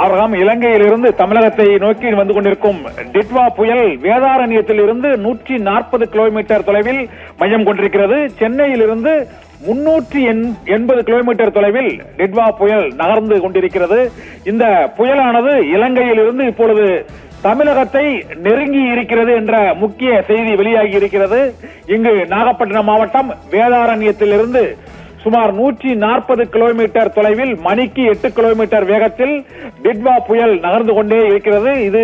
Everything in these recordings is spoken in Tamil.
அவர்காம் இலங்கையிலிருந்து தமிழகத்தை நோக்கி வந்து கொண்டிருக்கும் டிட்வா புயல் வேதாரண்யத்தில் இருந்து 140 கிலோமீட்டர் தொலைவில் மையம் கொண்டிருக்கிறது. சென்னையிலிருந்து 380 கிலோமீட்டர் தொலைவில் டிட்வா புயல் நகர்ந்து கொண்டிருக்கிறது. இந்த புயலானது இலங்கையிலிருந்து இப்பொழுது தமிழகத்தை நெருங்கி இருக்கிறது என்ற முக்கிய செய்தி வெளியாகி இருக்கிறது. இங்கு நாகப்பட்டினம் மாவட்டம் வேதாரண்யத்திலிருந்து சுமார் 140 கிலோமீட்டர் தொலைவில் மணிக்கு 8 கிலோமீட்டர் வேகத்தில் டிட்வா புயல் நகர்ந்து கொண்டே இருக்கிறது. இது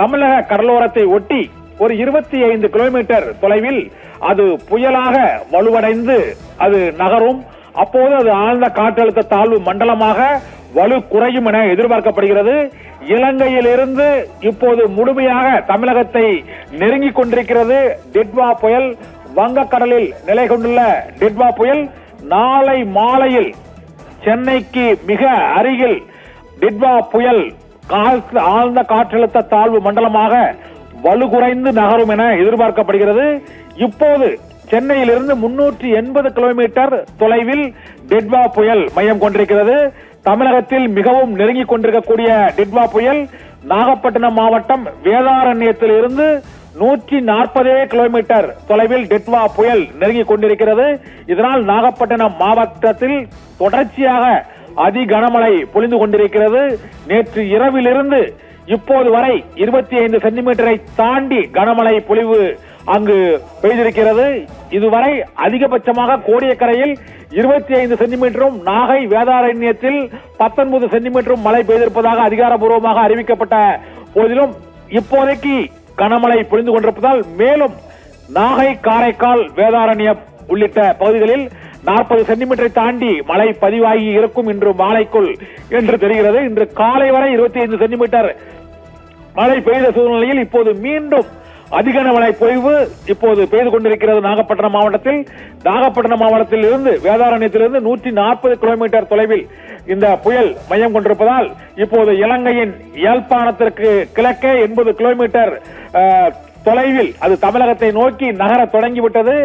தமிழக கடலோரத்தை ஒட்டி ஒரு 25 கிலோமீட்டர் தொலைவில் அது புயலாக வலுவடைந்து அது நகரும். அப்போது அது ஆழ்ந்த காற்றழுத்த தாழ்வு மண்டலமாக வலு குறையும் என எதிர்பார்க்கப்படுகிறது. இலங்கையிலிருந்து இப்போது முழுமையாக தமிழகத்தை நெருங்கிக் கொண்டிருக்கிறது டிட்வா புயல். வங்கக்கடலில் நிலை கொண்டுள்ள டிட்வா புயல் நாளை மாலையில் சென்னைக்கு மிக அருகில் டிட்வா புயல் ஆழ்ந்த காற்றழுத்த தாழ்வு மண்டலமாக வலுகுறைந்து நகரும் என எதிர்பார்க்கப்படுகிறது. இப்போது சென்னையிலிருந்து 380 கிலோமீட்டர் தொலைவில் டிட்வா புயல் மையம் கொண்டிருக்கிறது. தமிழகத்தில் மிகவும் நெருங்கிக் கொண்டிருக்கக்கூடிய டிட்வா புயல் நாகப்பட்டினம் மாவட்டம் வேதாரண்யத்தில் இருந்து 140 கிலோமீட்டர் தொலைவில் டிட்வா புயல் நெருங்கிக் கொண்டிருக்கிறது. இதனால் நாகப்பட்டினம் மாவட்டத்தில் தொடர்ச்சியாக அதி கனமழை பொழிந்து கொண்டிருக்கிறது. நேற்று இரவிலிருந்து இப்போது வரை 25 சென்டிமீட்டரை தாண்டி கனமழை பொழிவு அங்கு பெய்திருக்கிறது. இதுவரை அதிகபட்சமாக கோடியக்கரையில் 25 சென்டிமீட்டரும் நாகை வேதாரண்யத்தில் 19 சென்டிமீட்டரும் மழை பெய்திருப்பதாக அதிகாரப்பூர்வமாக அறிவிக்கப்பட்ட போதிலும் இப்போதைக்கு கனமழை பொழிந்து கொண்டிருப்பதால் மேலும் நாகை, காரைக்கால், வேதாரண்யம் உள்ளிட்ட பகுதிகளில் 40 சென்டிமீட்டரை தாண்டி மழை பதிவாகி இருக்கும் இன்று மாலைக்குள் என்று தெரிகிறது. இன்று காலை வரை 25 சென்டிமீட்டர் மழை பெய்த சூழ்நிலையில் இப்போது மீண்டும் அதிக மழை பொழிவு இப்போது பெய்து கொண்டிருக்கிறது நாகப்பட்டினம் மாவட்டத்தில். நாகப்பட்டினம் மாவட்டத்தில் இருந்து வேதாரண்யத்திலிருந்து 140 கிலோமீட்டர் தொலைவில் இந்த புயல் மையம் கொண்டிருப்பதால் இப்போது இலங்கையின் யாழ்ப்பாணத்திற்கு கிழக்கே 80 கிலோமீட்டர் தொலைவில் அது தமிழகத்தை நோக்கி நகர தொடங்கிவிட்டது.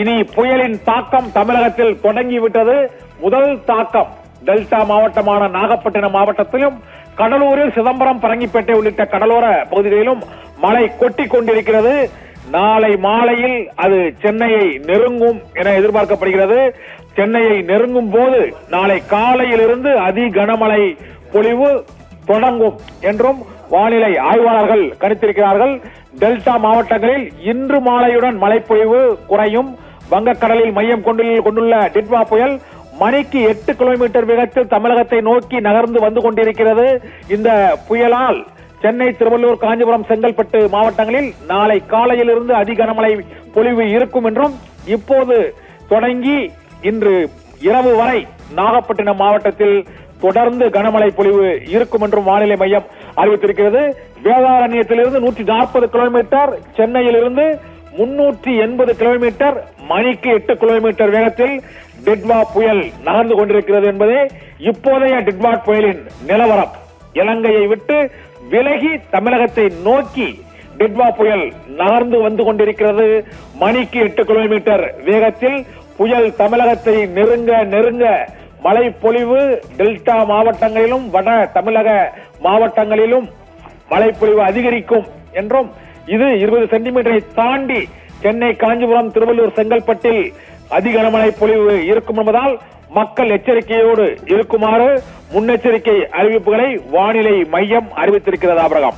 இனி புயலின் தாக்கம் தமிழகத்தில் தொடங்கிவிட்டது. முதல் தாக்கம் டெல்டா மாவட்டமான நாகப்பட்டினம் மாவட்டத்திலும் கடலூரில் சிதம்பரம், பரங்கிப்பேட்டை உள்ளிட்ட கடலோர பகுதிகளிலும் மழை கொட்டி கொண்டிருக்கிறது. நாளை மாலையில் அது சென்னையை நெருங்கும் என எதிர்பார்க்கப்படுகிறது. சென்னையை நெருங்கும் போது நாளை காலையிலிருந்து அதி கனமழை பொழிவு தொடங்கும் என்றும் வானிலை ஆய்வாளர்கள் கணித்திருக்கிறார்கள். டெல்டா மாவட்டங்களில் இன்று மாலையுடன் மழைப்பொழிவு குறையும். வங்கக்கடலில் மையம் கொண்டுள்ள டிட்வா புயல் மணிக்கு 8 கிலோமீட்டர் வேகத்தில் தமிழகத்தை நோக்கி நகர்ந்து வந்து கொண்டிருக்கிறது. இந்த புயலால் சென்னை, திருவள்ளூர், காஞ்சிபுரம், செங்கல்பட்டு மாவட்டங்களில் நாளை காலையிலிருந்து அதி கனமழை பொழிவு இருக்கும் என்றும் இப்போது தொடங்கி இன்று இரவு வரை நாகப்பட்டினம் மாவட்டத்தில் தொடர்ந்து கனமழை பொழிவு இருக்கும் என்றும் வானிலை மையம் அறிவித்திருக்கிறது. வேதாரண்யத்திலிருந்து 140 கிலோமீட்டர், சென்னையிலிருந்து 380 கிலோமீட்டர் மணிக்கு 8 கிலோமீட்டர் வேகத்தில் டிட்வா புயல் நகர்ந்து கொண்டிருக்கிறது என்பதே இப்போதைய டிட்வா புயலின் நிலவரம். இலங்கையை விட்டு விலகி தமிழகத்தை நோக்கி டிட்வா புயல் நகர்ந்து வந்து கொண்டிருக்கிறது. மணிக்கு 8 கிலோமீட்டர் வேகத்தில் புயல் தமிழகத்தை நெருங்க மழை பொழிவு டெல்டா மாவட்டங்களிலும் வட தமிழக மாவட்டங்களிலும் மழை பொழிவு அதிகரிக்கும் என்றும் இது 20 சென்டிமீட்டரை தாண்டி சென்னை, காஞ்சிபுரம், திருவள்ளூர், செங்கல்பட்டில் அதிக கனமழை பொழிவு இருக்கும் என்பதால் மக்கள் எச்சரிக்கையோடு இருக்குமாறு முன்னெச்சரிக்கை அறிவிப்புகளை வானிலை மையம் அறிவித்திருக்கிறது. ஆபிரகாம்.